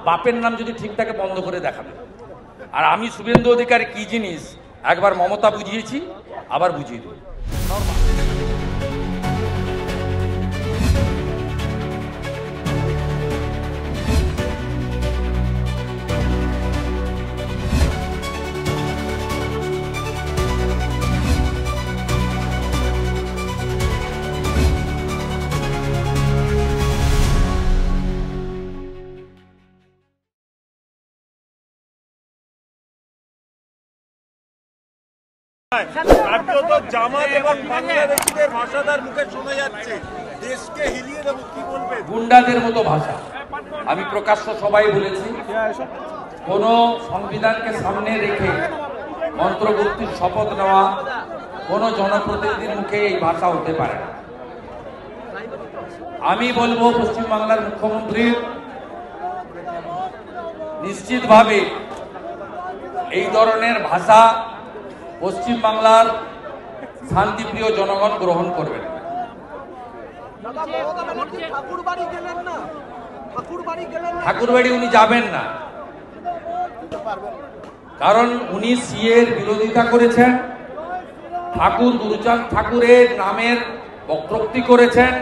বাপের নাম যদি ঠিক থাকে বন্ধ করে দেখাবে। আর আমি শুভেন্দু অধিকারী কি জিনিস একবার মমতা বুঝিয়েছি, আবার বুঝিয়ে দেব। জামাত এবং বাংলাদেশিদের ভাষাদার মুখে শোনা যাচ্ছে, দেশকে হিলিয়ে দেব, কি বলবেন? গুন্ডাদের মতো ভাষা। আমি প্রকাশ্য সবাই বলেছি, কোন সংবিধানকে সামনে রেখে মন্ত্রমুক্তির শপথ নেওয়া কোন জনপ্রতিনিধির মুখে এই ভাষা হতে পারে না। আমি বলবো পশ্চিমবাংলার মুখ্যমন্ত্রী নিশ্চিতভাবে এই ধরনের ভাষা পশ্চিমবাংলার শান্তিপ্রিয় জনগণ গ্রহণ করবেন। ঠাকুরবাড়ি উনি যাবেন না, কারণ উনি সিএর বিরোধিতা করেছেন, ঠাকুর গুরুচাঁদ ঠাকুরের নামের বক্তব্য করেছেন,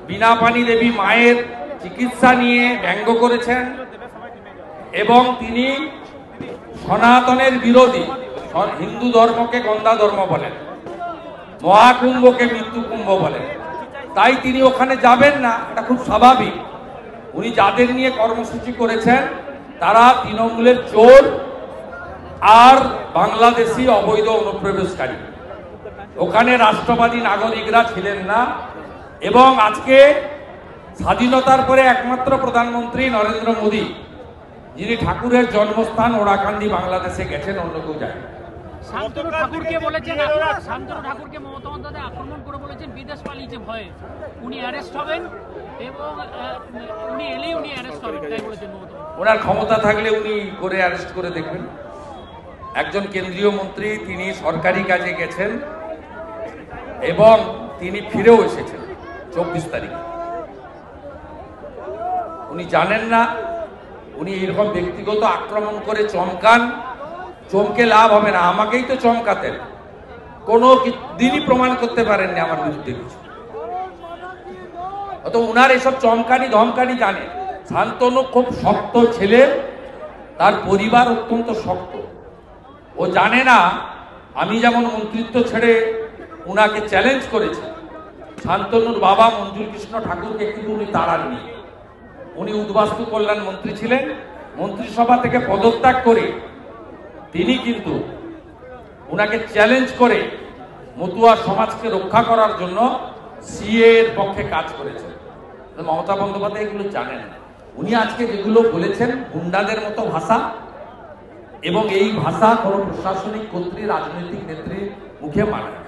বিনা পানি দেবী মায়ের চিকিৎসা নিয়ে ব্যঙ্গ করেছেন এবং তিনি সনাতনের বিরোধী, হিন্দু ধর্মকে গন্ধা ধর্ম বলেন, মহাকুম্ভকে মৃত্যু কুম্ভ বলেন। তাই তিনি ওখানে যাবেন না, এটা খুব স্বাভাবিক। উনি যাদের নিয়ে কর্মসূচি করেছেন তারা তৃণমূলের চোর আর বাংলাদেশি অবৈধ অনুপ্রবেশকারী। ওখানে রাষ্ট্রবাদী নাগরিকরা ছিলেন না। এবং আজকে স্বাধীনতার পরে একমাত্র প্রধানমন্ত্রী নরেন্দ্র মোদী, যিনি ঠাকুরের জন্মস্থান ওরাকান্দি বাংলাদেশে গেছেন, অন্য কেউ যায়। শান্তনু ঠাকুরকে বলেছেন, শান্তনু ঠাকুরকে মমতা বন্দ্যোপাধ্যায় আক্রমণ করে বলেছেন বিদেশ পালিয়েছে ভয়ে উনি অ্যারেস্ট হবেন এবং উনি এলেই উনি অ্যারেস্ট হবেন, তাই বলেছেন মমতা। ওনার ক্ষমতা থাকলে উনি করে অ্যারেস্ট করে দেখবেন। একজন কেন্দ্রীয় মন্ত্রী, তিনি সরকারি কাজে গেছেন এবং তিনি ফিরেও এসেছেন 24 তারিখে। উনি জানেন না, উনি এরকম ব্যক্তিগত আক্রমণ করে চমকান, চমকে লাভ হবে না। আমাকেই তো চমকাতেন, কোনো দিনই প্রমাণ করতে পারেননি আমার বিরুদ্ধে কিছু। অত উনার এসব চমকানি ধমকানি জানে। শান্তনু খুব শক্ত ছেলে, তার পরিবার অত্যন্ত শক্ত। ও জানে না আমি যেমন মন্ত্রিত্ব ছেড়ে উনাকে চ্যালেঞ্জ করেছি, শান্তনুর বাবা মঞ্জুর কৃষ্ণ ঠাকুরকে কিন্তু উনি তাড়াননি। উনি উদ্বাস্তু কল্যাণ মন্ত্রী ছিলেন, মন্ত্রিসভা থেকে পদত্যাগ করে তিনি কিন্তু উনাকে চ্যালেঞ্জ করে মতুয়া সমাজকে রক্ষা করার জন্য সিএ এর পক্ষে কাজ করেছেন। মমতা বন্দ্যোপাধ্যায় এগুলো জানেন না। উনি আজকে যেগুলো বলেছেন গুন্ডাদের মতো ভাষা, এবং এই ভাষা কোন প্রশাসনিক কর্তৃ, রাজনৈতিক নেত্রীর মুখে মানে না।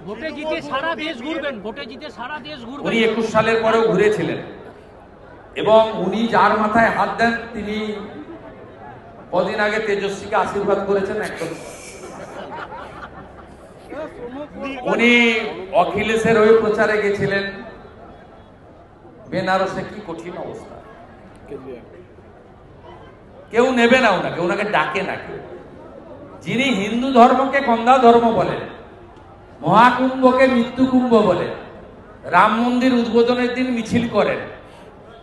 ভোটে জিতে সারা দেশ ঘুরবেন, ভোটে জিতে সারা দেশ ঘুরবেন। উনি 21 সালের পরেও ঘুরেছিলেন এবং উনি যার মাথায় হাত দেন তিনি কদিন আগে তেজস্বীকে আশীর্বাদ করেছেন একদম। উনি অখিলেশের হয়ে প্রচারে গেছিলেন বেনারসে, কি কঠিন অবস্থা। কেউ নেবে না ওনাকে, ওনাকে ডাকে না কেউ। যিনি হিন্দু ধর্মকে গন্ধা ধর্ম বলেন, মহাকুম্ভকে মৃত্যু কুম্ভ বলেন, রাম মন্দির উদ্বোধনের দিন মিছিল করেন,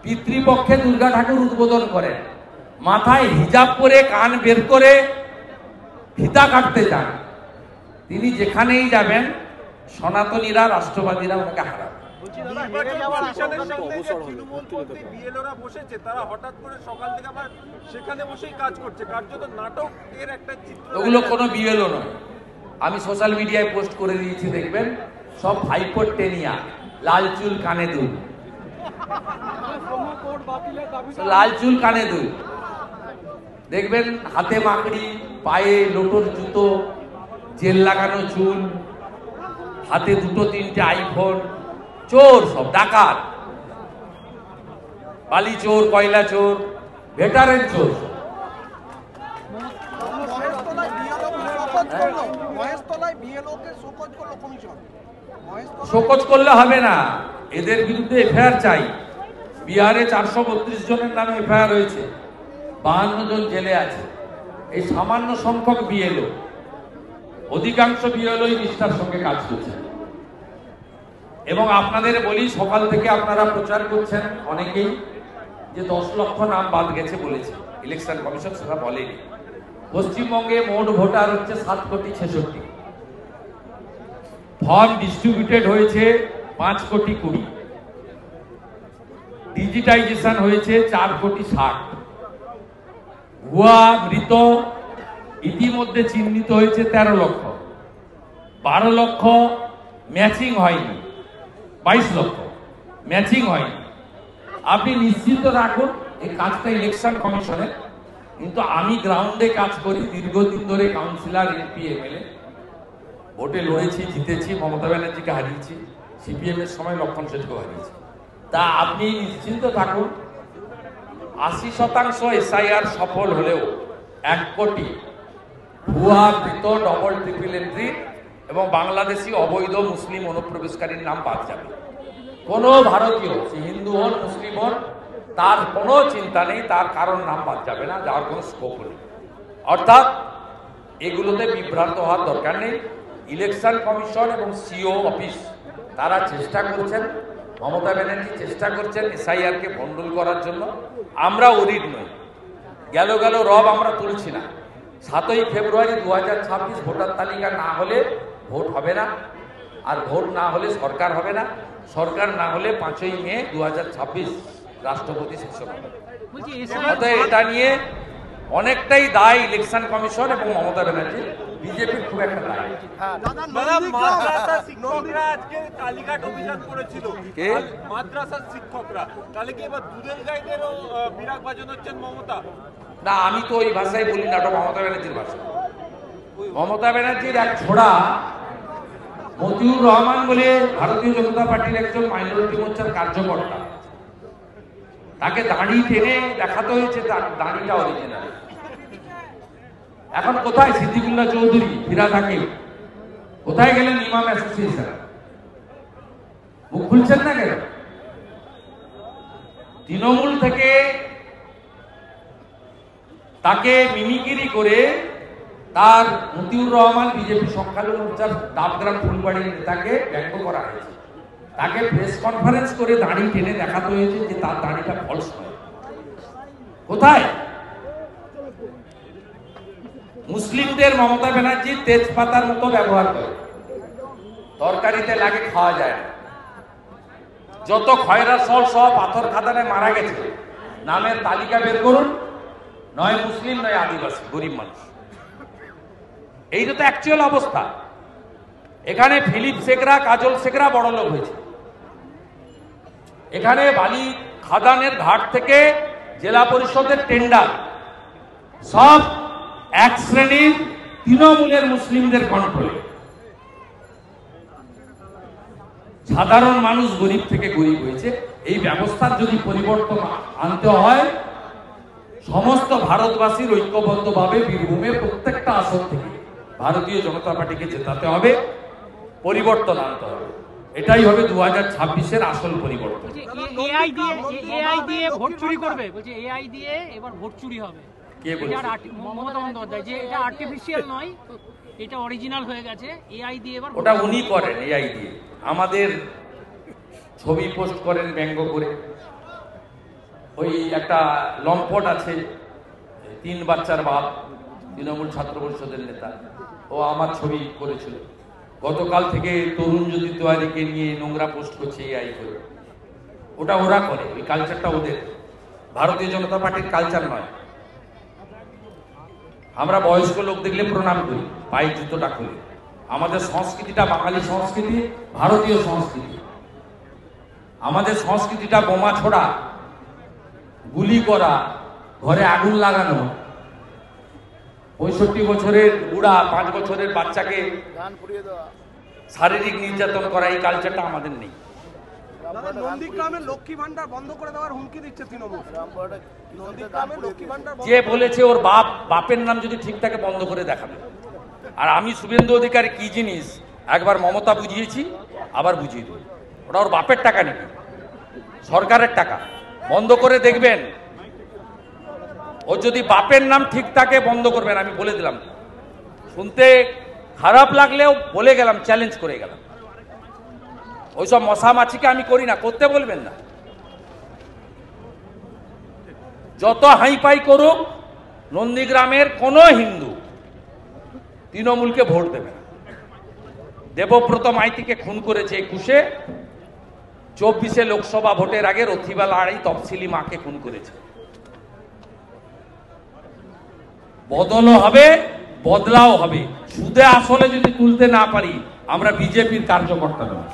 পিতৃপক্ষে দুর্গা ঠাকুর উদ্বোধন করেন, মাথায় হিজাব পরে কান বের করে ফিতা কাটতে যান, তিনি যেখানেই যাবেন সনাতনীরা, রাষ্ট্রবাদীরা ওনাকে হারাবে। ওগুলো কোনো বিএলও নয়। আমি সোশ্যাল মিডিয়ায় পোস্ট করে দিয়েছি, দেখবেন সব ভাইপোর টেনিয়া, লাল চুল কানে দুল, লাল চুল কানে দুল, দেখবেন হাতে মাকড়ি, পায়ে লোটোর জুতো, জেল লাগানো চুল, হাতে 2-3টে আইফোন, চোর সব, ডাকাত, বালি চোর, কয়লা চোর, ভেটারেন চোর। শোকজ করলে হবে না, এদের বিরুদ্ধে এফআইআর চাই। বিহারে 432 জনের নামে এফআইআর হয়েছে, 52 জন জেলে আছে। এই সামান্য সংখ্যক বিএলও, অধিকাংশ বিএলও নিষ্ঠার সঙ্গে কাজ করছে। এবং আপনাদের বলি, সকাল থেকে আপনারা প্রচার করছেন অনেকেই যে 10 লক্ষ নাম বাদ গেছে বলেছে, ইলেকশন কমিশন সেটা বলেনি। পশ্চিমবঙ্গে মোট ভোটার হচ্ছে 7,66,00,000, ফর্ম ডিস্ট্রিবিউটেড হয়েছে 5,20,00,000, ডিজিটাইজেশন হয়েছে 4,60,00,000, ভুয়া মৃত ইতিমধ্যে চিহ্নিত হয়েছে 13 লক্ষ, 12 লক্ষ ম্যাচিং হয়নি, 22 লক্ষ ম্যাচিং হয়নি। আপনি নিশ্চিত রাখুন এই কাজটা ইলেকশন কমিশনের, কিন্তু আমি গ্রাউন্ডে কাজ করি দীর্ঘদিন ধরে, কাউন্সিলর, এমপি, এমএলএ, ভোটে লড়েছি, জিতেছি, মমতা ব্যানার্জিকে হারিয়েছি, সিপিএম এর সময় লক্ষণ সেনকে হারিয়েছি। তা আপনি নিশ্চিন্ত থাকুন, 80% এসআইআর সফল হলেও 1 কোটি ভুয়া মৃত ডবল ট্রিপল এন্ট্রি এবং বাংলাদেশি অবৈধ মুসলিম অনুপ্রবেশকারীর নাম বাদ যাবে। কোনো ভারতীয়, সে হিন্দু হন মুসলিম হন, তার কোনো চিন্তা নেই, তার কারণ নাম বাদ যাবে না, যাওয়ার কোনো স্কোপ নেই। অর্থাৎ এগুলোতে বিভ্রান্ত হওয়ার দরকার নেই। ইলেকশন কমিশন এবং সিও অফিস তারা চেষ্টা করছেন, মমতা ব্যানার্জি চেষ্টা করছেন এসআইআরকে ভণ্ডুল করার জন্য। আমরা ওরিড নই, গেল রব আমরা তুলছি না। 7ই ফেব্রুয়ারি 2026 ভোটার তালিকা না হলে ভোট হবে না, আর ভোট না হলে সরকার হবে না, সরকার না হলে 5ই মে 2026 রাষ্ট্রপতি শাসন হবে। অতএব এটা নিয়ে অনেকটাই দায় ইলেকশন কমিশন এবং মমতা ব্যানার্জি, বিজেপির খুব একটা দায়। মাদ্রাসা শিক্ষকরা আজকে কালীঘাট অভিযান করেছিল, কে? মাদ্রাসার শিক্ষকরা, তাহলে কি এবার দুধের গাইদেরও বিরাগ বাজানোচ্ছেন মমতা? না, আমি তো ওই ভাষায় বলি না, ওটা মমতা ব্যানার্জির ভাষা। মমতা ব্যানার্জির এক ছোড়া মতিউর রহমান বলে ভারতীয় জনতা পার্টির একজন মাইনরিটি মোর্চার কার্যকর্তা, তাকে দাড়ি টেনে দেখাতে হয়েছে তার দাড়িটা অরিজিনাল। এখন কোথায় সিদ্দিকুল্লাহ চৌধুরী, ফিরাদ হাকিম, কোথায় গেলেন ইমাম অ্যাসোসিয়েশন? মুখ খুলছেন না কেন? তৃণমূল থেকে তাকে মিমিক্রি করে তার মতিউর রহমান বিজেপি সংখ্যালঘু মোর্চার ডাবগ্রাম ফুলবাড়ির নেতাকে ব্যঙ্গ করা হয়েছে। তাকে প্রেস কনফারেন্স করে দাড়ি টেনে দেখাতে হয়েছে যে তার দাড়িটা ফলস নয়। কোথায়? মুসলিমদের মমতা ব্যানার্জি তেজপাতার মতো ব্যবহার করে, তরকারিতে লাগে, খাওয়া যায় না। যত খয়রা সল সহ পাথর খাদানে মারা গেছে নামের তালিকা বের করুন, নয় মুসলিম নয় আদিবাসী, গরিব মানুষ। এইটা তো অ্যাকচুয়াল অবস্থা। এখানে ফিলিপ শেখরা, কাজল শেখরা বড় লোক হয়েছে। এখানে বালি খাদানের ঘাট থেকে জেলা পরিষদের টেন্ডার সব এক শ্রেণীর তৃণমূলের মুসলিমদের কন্ট্রোলে। সাধারণ মানুষ গরিব থেকে গরিব হয়েছে। এই ব্যবস্থার যদি পরিবর্তন আনতে হয়, সমস্ত ভারতবাসীর ঐক্যবদ্ধভাবে বীরভূমে প্রত্যেকটা আসন থেকে ভারতীয় জনতা পার্টিকে জেতাতে হবে, পরিবর্তন আনতে হবে। এটাই হবে 2026-এর আসল পরিবর্তন। এআই দিয়ে ভোট চুরি করবে, বলছে এআই দিয়ে এবার ভোট চুরি হবে। কে বলছে? মমতা বন্দ্যোপাধ্যায়, যে এটা আর্টিফিশিয়াল নয়, এটা অরিজিনাল হয়ে গেছে, এআই দিয়ে এবার। ওটা উনি করেন, এআই দিয়ে। আমাদের ছবি পোস্ট করেন ব্যঙ্গ করে। ওই একটা লম্পট আছে, 3 বাচ্চার বাপ, তৃণমূল ছাত্র পরিষদের নেতা, ও আমার ছবি করেছিল। গতকাল থেকে তরুণ জ্যোতি তেওয়ারিকে নিয়ে নোংরা পোস্ট করছে এআই করে। ওটা ওরা করে, ওই কালচারটা ওদের, ভারতীয় জনতা পার্টির কালচার নয়। আমরা বয়স্ক লোক দেখলে প্রণাম করি, পায়ের জুতোটা খুলি। আমাদের সংস্কৃতিটা বাঙালি সংস্কৃতি, ভারতীয় সংস্কৃতি। আমাদের সংস্কৃতিটা বোমা ছোড়া, গুলি করা, ঘরে আগুন লাগানো, 65 বছরের বুড়া 5 বছরের বাচ্চাকে শারীরিক নির্যাতন করা, এই কালচারটা আমাদের নেই। নন্দীগ্রামের লক্ষ্মী ভান্ডার বন্ধ করে দেওয়ার হুমকি দিচ্ছে তৃণমূল। নন্দীগ্রামের লক্ষ্মী ভান্ডার যে বলেছে ওর বাপের নাম যদি ঠিক থাকে বন্ধ করে দেখাবে। আর আমি শুভেন্দু অধিকারী কি জিনিস একবার মমতা বুঝিয়েছি, আবার বুঝিয়ে দেব। ওটা ওর বাপের টাকা নাকি, সরকারের টাকা। বন্ধ করে দেখবেন। ও যদি বাপের নাম ঠিক থাকে বন্ধ করবেন, আমি বলে দিলাম। শুনতে খারাপ লাগলেও বলে গেলাম, চ্যালেঞ্জ করে গেলাম। ওইসব মশামাছিকে আমি করি না, করতে বলবেন না। যত হাইপাই করুক, নন্দীগ্রামের কোনো হিন্দু তৃণমূলকে ভোট দেবে না। দেবব্রত মাইতিকে খুন করেছে 21-এ, 24-এ লোকসভা ভোটের আগে রথিবা লাড়াই তফসিলি মাকে খুন করেছে। বদলও হবে, বদলাও হবে। সুদে আসলে যদি তুলতে না পারি, আমরা বিজেপির কার্যকর্তা নই।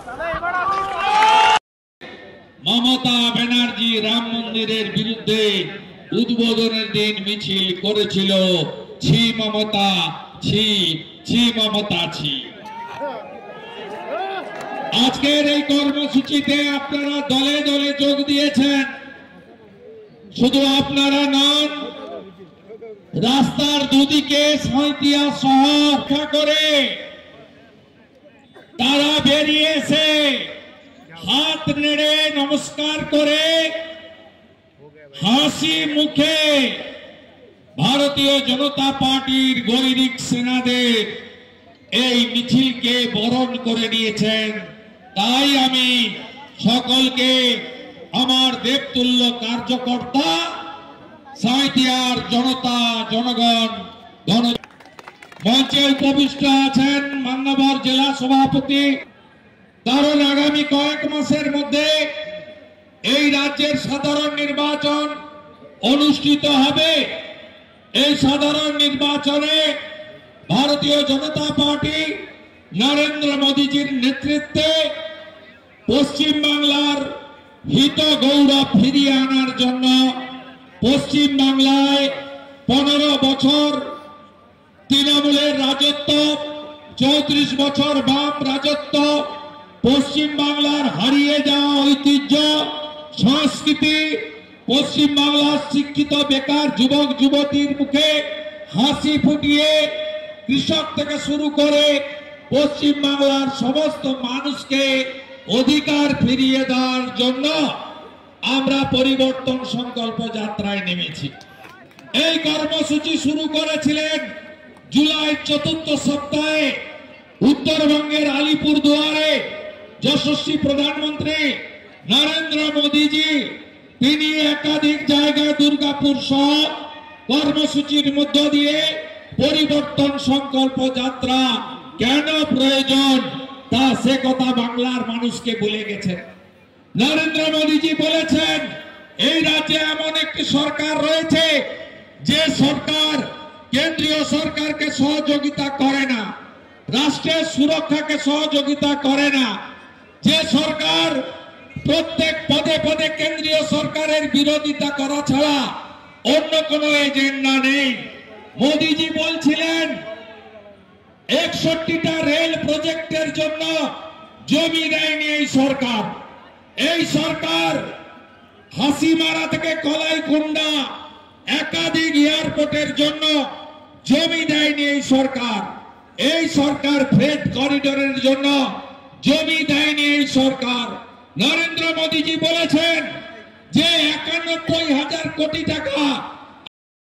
মমতা ব্যানার্জি রাম মন্দিরের বিরুদ্ধে উদ্বোধনের দিন মিছিল করেছিল, ছি মমতা ছি, ছি মমতা ছি। আজকের এই কর্মসূচিতে আপনারা দলে দলে যোগ দিয়েছেন। শুধু আপনারা নন, রাস্তার দুদিকে সাঁইতিয়া সহ রক্ষা করে তারা বেরিয়ে এসে হাত নেড়ে নমস্কার করে হাসি মুখে ভারতীয় জনতা পার্টির গৈরিক সেনাদের এই মিছিলকে বরণ করে নিয়েছেন। তাই আমি সকলকে আমার দেবতুল্য কার্যকর্তা, সাঁইতিয়ার জনতা, জনগণ, মঞ্চে উপবিষ্ট আছেন মান্যবর জেলা সভাপতি। কারণ আগামী কয়েক মাসের মধ্যে এই রাজ্যের সাধারণ নির্বাচন অনুষ্ঠিত হবে। এই সাধারণ নির্বাচনে ভারতীয় জনতা পার্টি নরেন্দ্র মোদীজির নেতৃত্বে পশ্চিম বাংলার হিত গৌরব ফিরিয়ে আনার জন্য পশ্চিম বাংলায় 15 বছর তৃণমূলের রাজত্ব, 34 বছর বাম রাজত্ব, পশ্চিম বাংলার হারিয়ে যাওয়া ঐতিহ্য, সংস্কৃতি, পশ্চিম বাংলার শিক্ষিত বেকার যুবক যুবতীর মুখে হাসি ফুটিয়ে কৃষক থেকে শুরু করে পশ্চিম বাংলার সমস্ত মানুষকে অধিকার ফিরিয়ে দেওয়ার জন্য আমরা পরিবর্তন সংকল্প যাত্রায় নেমেছি। এই কর্মসূচি শুরু করেছিলেন জুলাই 4th সপ্তাহে উত্তরবঙ্গের আলিপুরদুয়ারে যশস্বী প্রধানমন্ত্রী নরেন্দ্র মোদীজি। তিনি একাধিক জায়গায় দুর্গাপুর সহ কর্মসূচির মধ্য দিয়ে পরিবর্তন সংকল্প যাত্রা কেন প্রয়োজন তা সে কথা বাংলার মানুষকে বলে গেছেন। নরেন্দ্র মোদীজি বলেছেন এই রাজ্যে এমন একটি সরকার রয়েছে যে সরকার কেন্দ্রীয় সরকারকে সহযোগিতা করে না, রাষ্ট্রের সুরক্ষাকে সহযোগিতা করে না, যে সরকার প্রত্যেক পদে পদে কেন্দ্রীয় সরকারের বিরোধিতা করা ছাড়া অন্য কোনো এজেন্ডা নেই। মোদীজি বলছিলেন 61টা রেল প্রজেক্টের জন্য জমি দেয়নি এই সরকার। এই সরকার হাসিমারা থেকে কলাইকুণ্ডা একাধিক এয়ারপোর্টের জন্য জমি দেয়নি এই সরকার। এই সরকার ফ্রেট করিডোরের জন্য জমি দেয়নি এই সরকার। নরেন্দ্র মোদীজি বলেছেন যে 91,000 কোটি টাকা।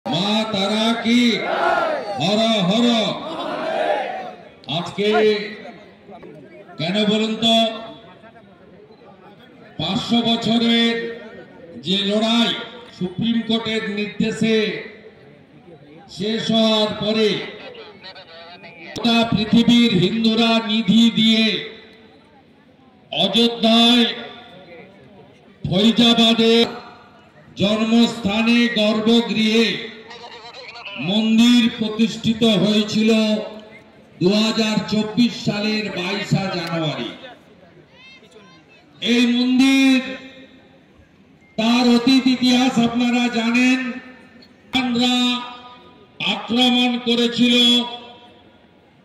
মা তারা কি হর হর। আজকে কেন বলুন তো, 500 বছরের যে লড়াই সুপ্রিম কোর্টের নির্দেশে শেষ হওয়ার পরে পৃথিবীর হিন্দুরা নিধি দিয়ে অযোধ্যায় ফৈজাবাদে জন্মস্থানে গর্ভগৃহে মন্দির প্রতিষ্ঠিত হয়েছিল 2024 সালের 22 জানুয়ারি। এই মন্দির তার অতীত ইতিহাস আপনারা জানেন। আক্রমণ করেছিল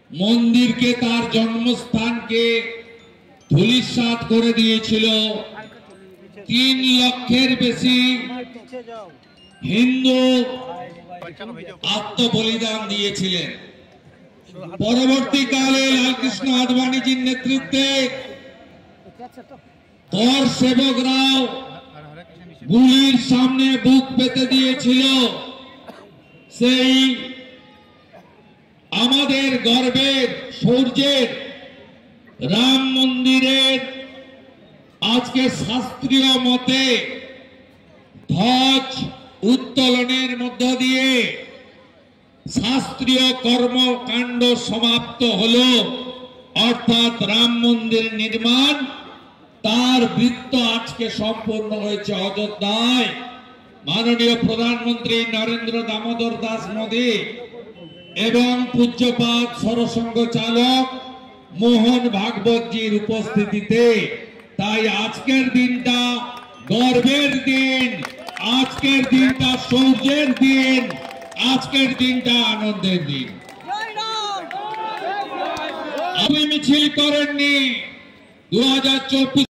মন্দিরকে, তার জন্মস্থানকে ধূলিসাৎ করে দিয়েছিল। 3 লক্ষের বেশি হিন্দু আত্মবলিদান দিয়েছিলেন। পরবর্তীকালে লালকৃষ্ণ আদবানীজির নেতৃত্বে তোর সেবকরাও গুলির সামনে বুক পেতে দিয়েছিল, সেই আমাদের গর্বের শৌর্যের রাম মন্দিরের আজকে শাস্ত্রীয় মতে ধ্বজ উত্তোলনের মধ্য দিয়ে শাস্ত্রীয় কর্মকাণ্ড সমাপ্ত হলো। অর্থাৎ রাম মন্দির নির্মাণ তার বৃত্ত আজকে সম্পূর্ণ হয়েছে অযোধ্যায়। মাননীয় প্রধানমন্ত্রী নরেন্দ্র দামোদর দাস মোদী এবং পূজ্যপাদ সরসংঘ চালক মোহন ভাগবতজির উপস্থিতিতে। তাই আজকের দিনটা গর্বের দিন, আজকের দিনটা সৌর্যের দিন, আজকের দিনটা আনন্দের দিন। আপনি মিছিল করেননি 2024